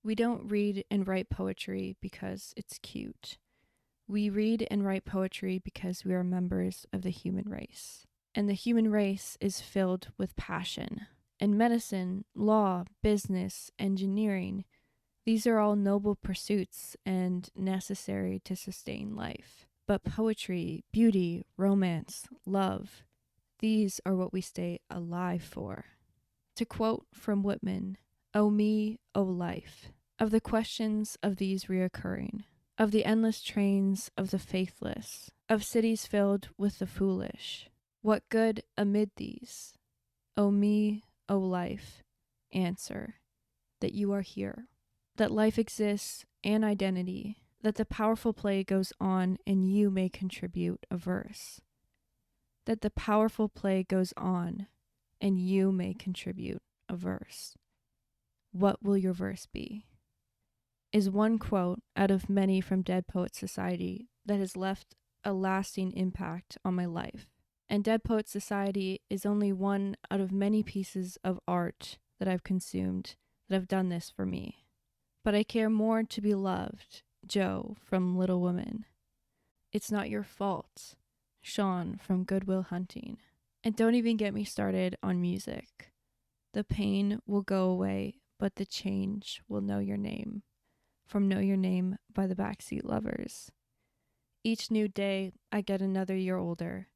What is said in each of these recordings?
We don't read and write poetry because it's cute. We read and write poetry because we are members of the human race. And the human race is filled with passion. And medicine, law, business, engineering, these are all noble pursuits and necessary to sustain life. But poetry, beauty, romance, love, these are what we stay alive for. To quote from Whitman, "O me, O life, of the questions of these reoccurring, of the endless trains of the faithless, of cities filled with the foolish, what good amid these? O me, O life, answer that you are here, that life exists and identity, that the powerful play goes on and you may contribute a verse, that the powerful play goes on and you may contribute a verse. What will your verse be?" Is one quote out of many from Dead Poets Society that has left a lasting impact on my life. And Dead Poets Society is only one out of many pieces of art that I've consumed that have done this for me. But I care more to be loved, Joe from Little Women. It's not your fault, Sean from Good Will Hunting. And don't even get me started on music. The pain will go away, but the change will know your name. From Know Your Name by the Backseat Lovers. Each new day, I get another year older.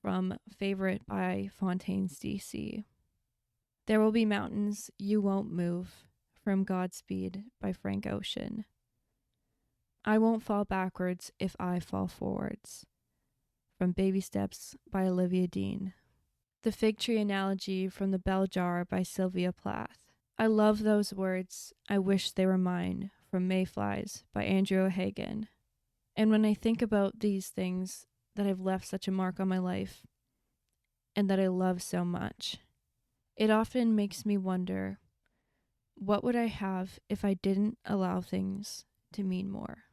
From Favorite by Fontaines DC. There Will Be Mountains You Won't Move. From Godspeed by Frank Ocean. I Won't Fall Backwards If I Fall Forwards. From Baby Steps by Olivia Dean. The Fig Tree Analogy from The Bell Jar by Sylvia Plath. I love those words, I wish they were mine, from Mayflies by Andrew O'Hagan. And when I think about these things that have left such a mark on my life and that I love so much, it often makes me wonder, what would I have if I didn't allow things to mean more?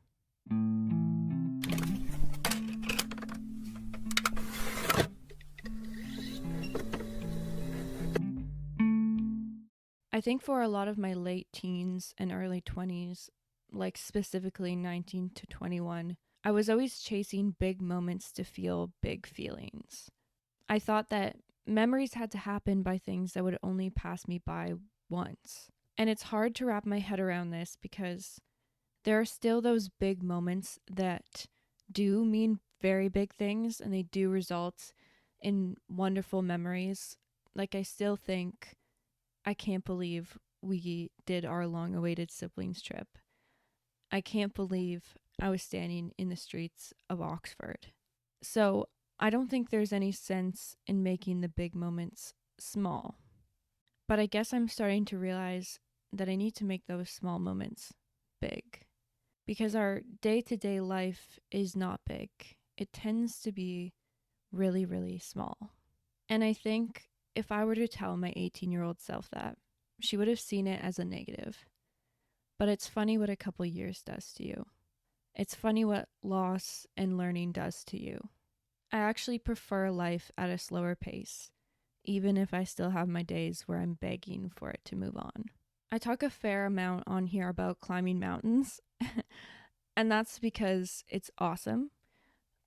I think for a lot of my late teens and early 20s, like specifically 19 to 21, I was always chasing big moments to feel big feelings. I thought that memories had to happen by things that would only pass me by once. And it's hard to wrap my head around this because there are still those big moments that do mean very big things and they do result in wonderful memories. Like, I still think, I can't believe we did our long-awaited siblings trip. I can't believe I was standing in the streets of Oxford. So I don't think there's any sense in making the big moments small. But I guess I'm starting to realize that I need to make those small moments big. Because our day-to-day life is not big. It tends to be really, really small. And I think if I were to tell my 18-year-old self that, she would have seen it as a negative. But it's funny what a couple years does to you. It's funny what loss and learning does to you. I actually prefer life at a slower pace, even if I still have my days where I'm begging for it to move on. I talk a fair amount on here about climbing mountains, and that's because it's awesome,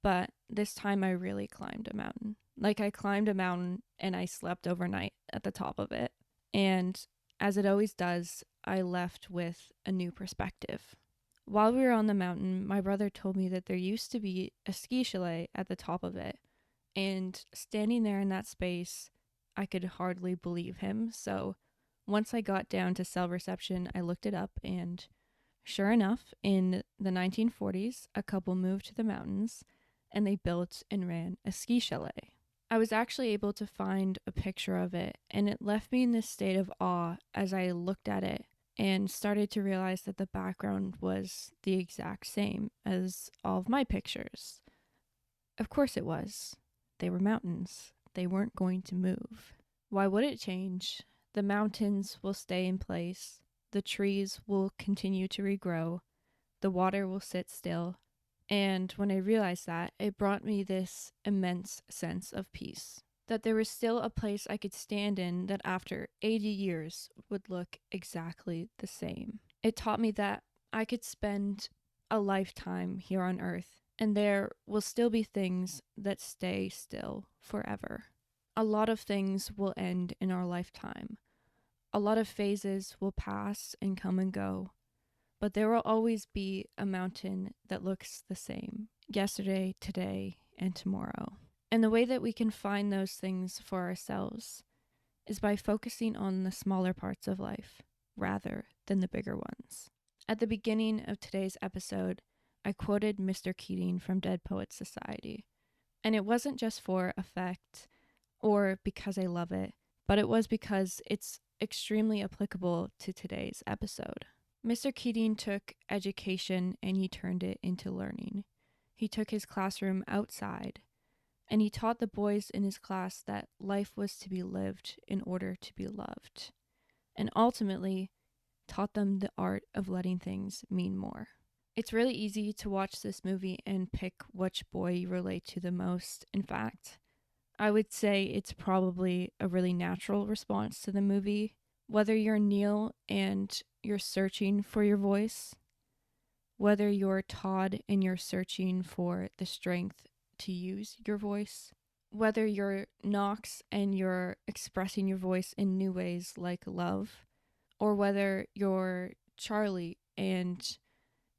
but this time I really climbed a mountain. Like, I climbed a mountain and I slept overnight at the top of it. And as it always does, I left with a new perspective. While we were on the mountain, my brother told me that there used to be a ski chalet at the top of it. And standing there in that space, I could hardly believe him. So once I got down to cell reception, I looked it up, and sure enough, in the 1940s, a couple moved to the mountains and they built and ran a ski chalet. I was actually able to find a picture of it, and it left me in this state of awe as I looked at it and started to realize that the background was the exact same as all of my pictures. Of course it was. They were mountains. They weren't going to move. Why would it change? The mountains will stay in place. The trees will continue to regrow. The water will sit still. And when I realized that, it brought me this immense sense of peace. that there was still a place I could stand in that after 80 years would look exactly the same. It taught me that I could spend a lifetime here on earth, and there will still be things that stay still forever. A lot of things will end in our lifetime. A lot of phases will pass and come and go, but there will always be a mountain that looks the same yesterday, today, and tomorrow. And the way that we can find those things for ourselves is by focusing on the smaller parts of life rather than the bigger ones. At the beginning of today's episode, I quoted Mr. Keating from Dead Poets Society. And it wasn't just for effect or because I love it, but it was because it's extremely applicable to today's episode. Mr. Keating took education and he turned it into learning. He took his classroom outside and he taught the boys in his class that life was to be lived in order to be loved, and ultimately taught them the art of letting things mean more. It's really easy to watch this movie and pick which boy you relate to the most. In fact, I would say it's probably a really natural response to the movie. Whether you're Neil and you're searching for your voice, whether you're Todd and you're searching for the strength to use your voice, whether you're Knox and you're expressing your voice in new ways like love, or whether you're Charlie and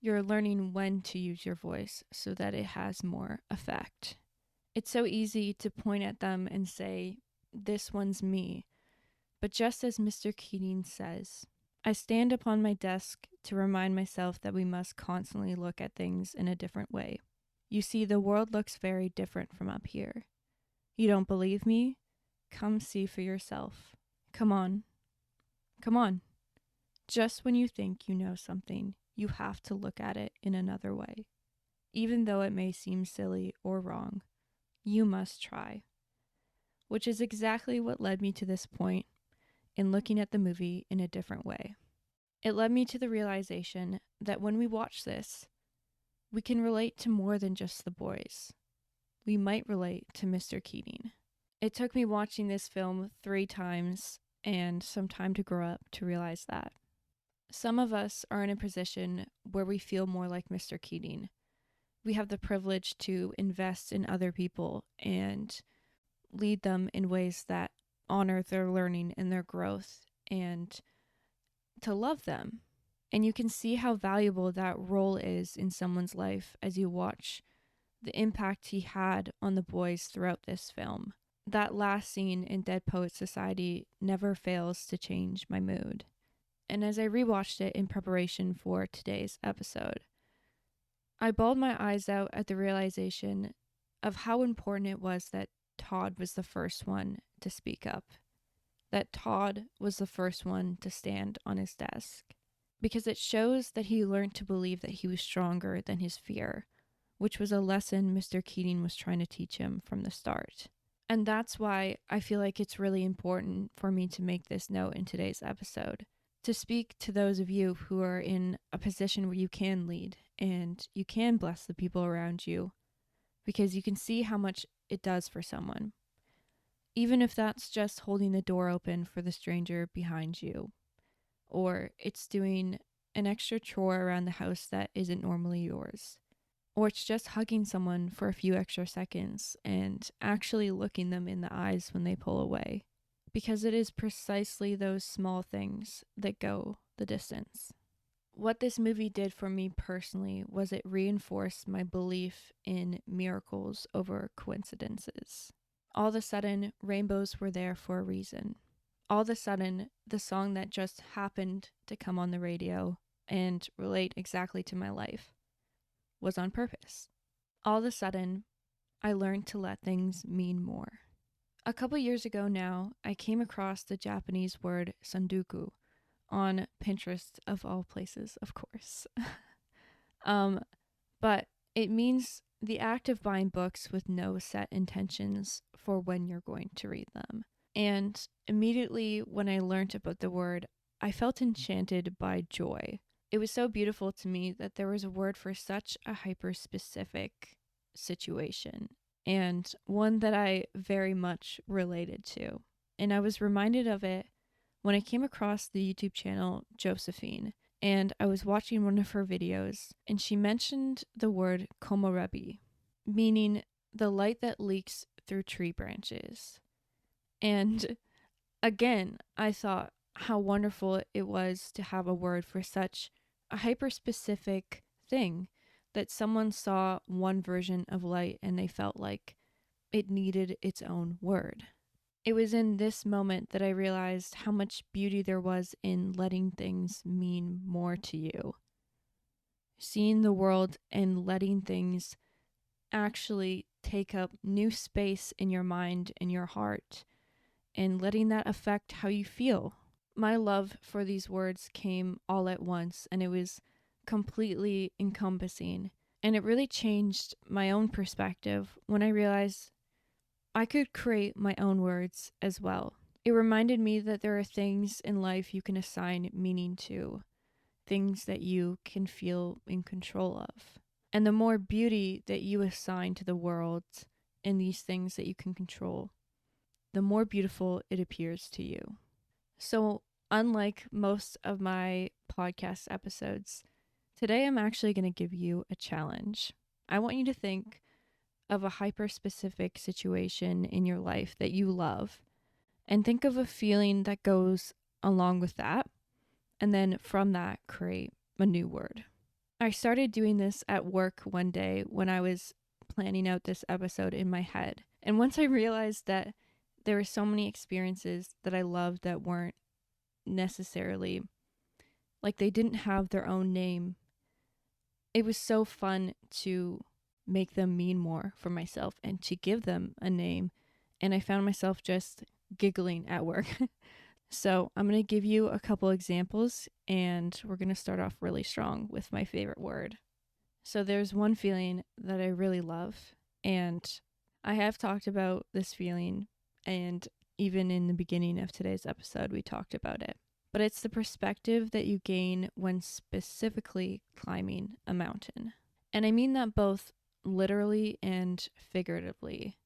you're learning when to use your voice so that it has more effect. It's so easy to point at them and say, this one's me. But just as Mr. Keating says, I stand upon my desk to remind myself that we must constantly look at things in a different way. You see, the world looks very different from up here. You don't believe me? Come see for yourself. Come on. Come on. Just when you think you know something, you have to look at it in another way. Even though it may seem silly or wrong, you must try. Which is exactly what led me to this point in looking at the movie in a different way. It led me to the realization that when we watch this, we can relate to more than just the boys. We might relate to Mr. Keating. It took me watching this film 3 times and some time to grow up to realize that. Some of us are in a position where we feel more like Mr. Keating. We have the privilege to invest in other people and lead them in ways that honor their learning and their growth and to love them. And you can see how valuable that role is in someone's life as you watch the impact he had on the boys throughout this film. That last scene in Dead Poets Society never fails to change my mood. And as I rewatched it in preparation for today's episode, I bawled my eyes out at the realization of how important it was that Todd was the first one to speak up, that Todd was the first one to stand on his desk, because it shows that he learned to believe that he was stronger than his fear, which was a lesson Mr. Keating was trying to teach him from the start. And that's why I feel like it's really important for me to make this note in today's episode, to speak to those of you who are in a position where you can lead and you can bless the people around you, because you can see how much it does for someone. Even if that's just holding the door open for the stranger behind you, or it's doing an extra chore around the house that isn't normally yours, or it's just hugging someone for a few extra seconds and actually looking them in the eyes when they pull away. Because it is precisely those small things that go the distance. What this movie did for me personally was it reinforced my belief in miracles over coincidences. All of a sudden, rainbows were there for a reason. All of a sudden, the song that just happened to come on the radio and relate exactly to my life was on purpose. All of a sudden, I learned to let things mean more. A couple years ago now, I came across the Japanese word sanduku on Pinterest, of all places, of course. But it means the act of buying books with no set intentions for when you're going to read them. And immediately when I learned about the word, I felt enchanted by joy. It was so beautiful to me that there was a word for such a hyper-specific situation. and one that I very much related to. And I was reminded of it when I came across the YouTube channel Josephine, and I was watching one of her videos, and she mentioned the word komorebi, meaning the light that leaks through tree branches. And again, I thought how wonderful it was to have a word for such a hyper specific thing, that someone saw one version of light and they felt like it needed its own word. It was in this moment that I realized how much beauty there was in letting things mean more to you. Seeing the world and letting things actually take up new space in your mind and your heart, and letting that affect how you feel. My love for these words came all at once, and it was completely encompassing. And it really changed my own perspective when I realized I could create my own words as well. It reminded me that there are things in life you can assign meaning to, things that you can feel in control of. And the more beauty that you assign to the world in these things that you can control, the more beautiful it appears to you. So, unlike most of my podcast episodes, today I'm actually going to give you a challenge. I want you to think of a hyper specific situation in your life that you love, and think of a feeling that goes along with that, and then from that, create a new word. I started doing this at work one day when I was planning out this episode in my head. And once I realized that there were so many experiences that I loved that weren't necessarily, like, they didn't have their own name, it was so fun to make them mean more for myself and to give them a name. And I found myself just giggling at work. So I'm going to give you a couple examples, and we're going to start off really strong with my favorite word. So there's one feeling that I really love, and I have talked about this feeling, and even in the beginning of today's episode, we talked about it. But it's the perspective that you gain when specifically climbing a mountain. And I mean that both literally and figuratively.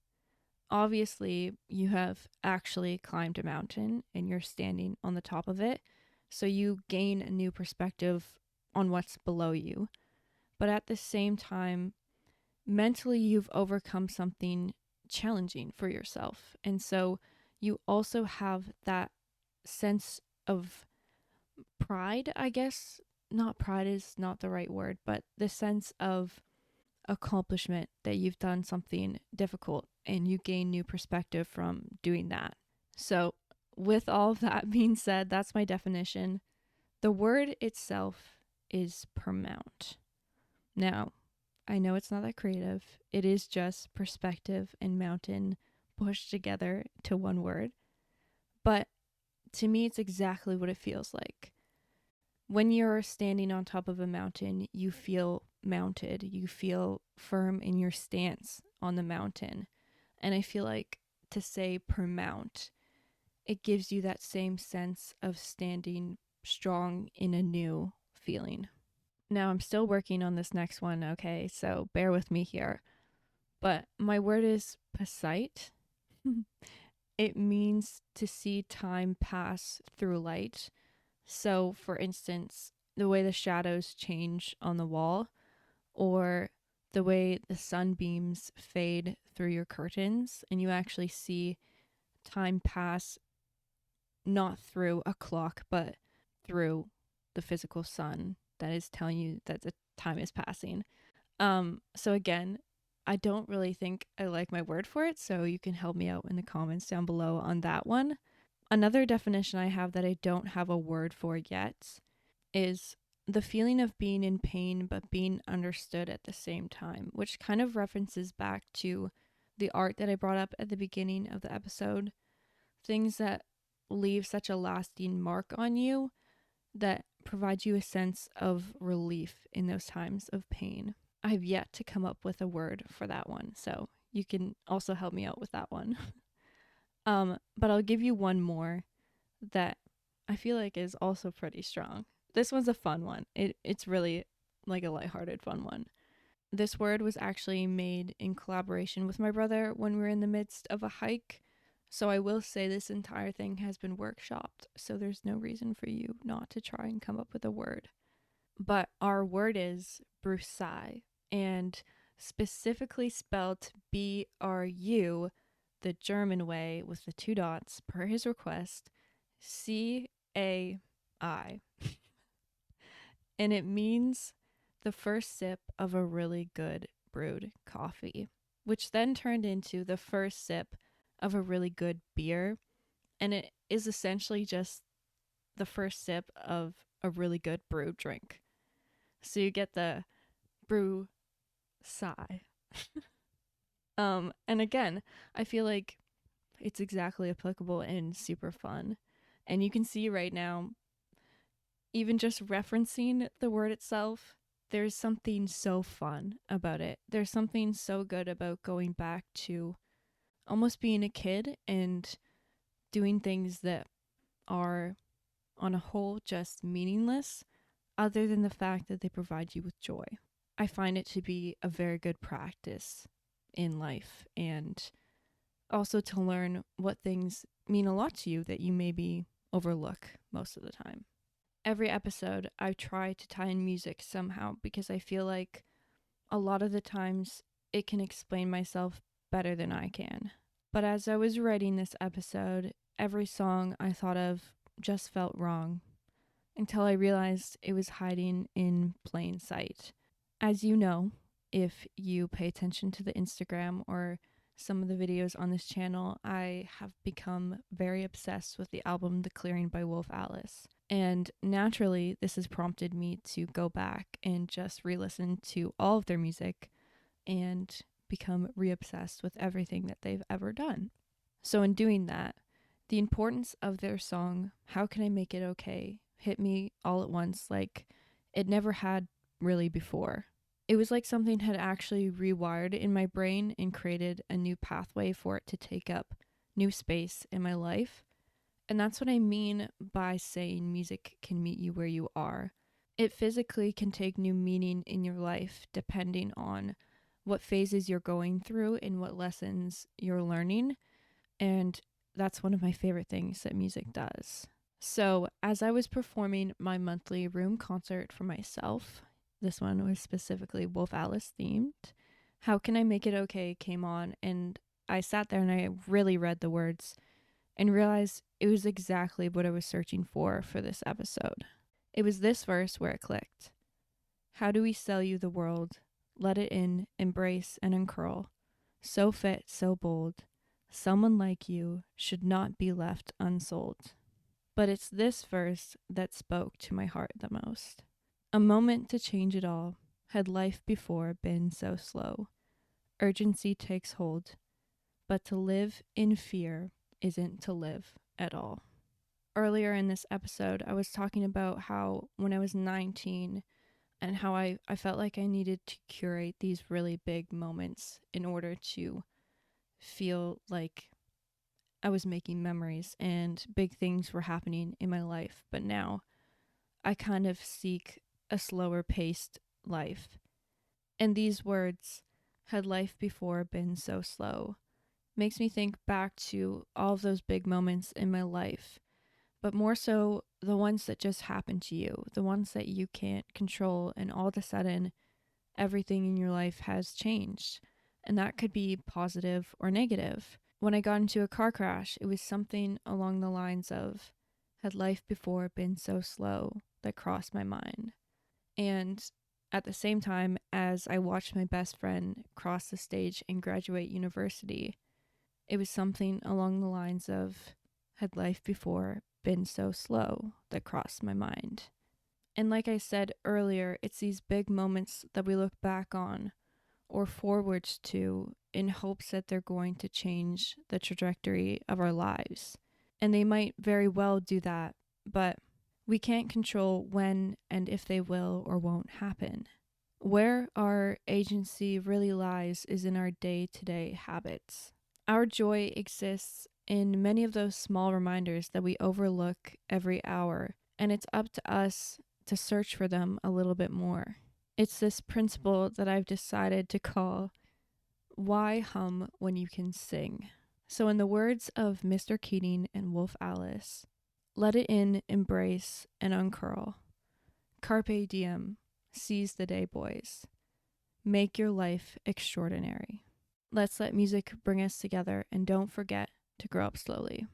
Obviously, you have actually climbed a mountain and you're standing on the top of it, so you gain a new perspective on what's below you. But at the same time, mentally, you've overcome something challenging for yourself. And so you also have that sense of pride, I guess. Not pride is not the right word, but the sense of accomplishment that you've done something difficult and you gain new perspective from doing that. So, with all of that being said, that's my definition. The word itself is permount. Now, I know it's not that creative. It is just perspective and mountain pushed together to one word. But to me, it's exactly what it feels like. When you're standing on top of a mountain, you feel mounted. You feel firm in your stance on the mountain. And I feel like to say permount, it gives you that same sense of standing strong in a new feeling. Now, I'm still working on this next one, okay? So bear with me here. But my word is pasite. It means to see time pass through light. So, for instance, the way the shadows change on the wall, or the way the sunbeams fade through your curtains, and you actually see time pass not through a clock, but through the physical sun that is telling you that the time is passing. So again, I don't really think I like my word for it, so you can help me out in the comments down below on that one. Another definition I have that I don't have a word for yet is the feeling of being in pain but being understood at the same time, which kind of references back to the art that I brought up at the beginning of the episode. Things that leave such a lasting mark on you that provides you a sense of relief in those times of pain. I've yet to come up with a word for that one, so you can also help me out with that one. But I'll give you one more that I feel like is also pretty strong. This one's a fun one. It's really like a lighthearted fun one. This word was actually made in collaboration with my brother when we were in the midst of a hike. So I will say this entire thing has been workshopped, so there's no reason for you not to try and come up with a word. But our word is Brusai, and specifically spelled BRU, the German way with the 2 dots per his request, CAI. And it means the first sip of a really good brewed coffee, which then turned into the first sip of a really good beer. And it is essentially just the first sip of a really good brewed drink. So you get the brew sigh. And again, I feel like it's exactly applicable and super fun. And you can see right now, even just referencing the word itself, there's something so fun about it. There's something so good about going back to almost being a kid and doing things that are, on a whole, just meaningless, other than the fact that they provide you with joy. I find it to be a very good practice in life, and also to learn what things mean a lot to you that you maybe overlook most of the time. Every episode, I try to tie in music somehow because I feel like a lot of the times it can explain myself better than I can. But as I was writing this episode, every song I thought of just felt wrong until I realized it was hiding in plain sight. As you know, if you pay attention to the Instagram or some of the videos on this channel, I have become very obsessed with the album The Clearing by Wolf Alice. And naturally, this has prompted me to go back and just re-listen to all of their music and become re-obsessed with everything that they've ever done. So in doing that, the importance of their song, How Can I Make It Okay, hit me all at once like it never had really before. It was like something had actually rewired in my brain and created a new pathway for it to take up new space in my life. And that's what I mean by saying music can meet you where you are. It physically can take new meaning in your life depending on what phases you're going through and what lessons you're learning. And that's one of my favorite things that music does. So, as I was performing my monthly room concert for myself, this one was specifically Wolf Alice themed, How Can I Make It Okay came on, and I sat there and I really read the words and realized it was exactly what I was searching for this episode. It was this verse where it clicked. How do we sell you the world? Let it in, embrace and uncurl. So fit, so bold. Someone like you should not be left unsold. But it's this verse that spoke to my heart the most. A moment to change it all. Had life before been so slow? Urgency takes hold. But to live in fear isn't to live at all. Earlier in this episode, I was talking about how when I was 19 and how I felt like I needed to curate these really big moments in order to feel like I was making memories and big things were happening in my life. But now I kind of seek a slower paced life. And these words, had life before been so slow, makes me think back to all of those big moments in my life, but more so the ones that just happen to you, the ones that you can't control, and all of a sudden, everything in your life has changed. And that could be positive or negative. When I got into a car crash, it was something along the lines of, had life before been so slow, that crossed my mind. And at the same time, as I watched my best friend cross the stage and graduate university, it was something along the lines of, had life before been so slow, that crossed my mind. And like I said earlier, it's these big moments that we look back on or forwards to in hopes that they're going to change the trajectory of our lives. And they might very well do that, but we can't control when and if they will or won't happen. Where our agency really lies is in our day-to-day habits. Our joy exists in many of those small reminders that we overlook every hour, and it's up to us to search for them a little bit more. It's this principle that I've decided to call why hum when you can sing. So, in the words of Mr. Keating and Wolf Alice, let it in, embrace, and uncurl. Carpe diem, seize the day, boys. Make your life extraordinary. Let's let music bring us together, and don't forget to grow up slowly.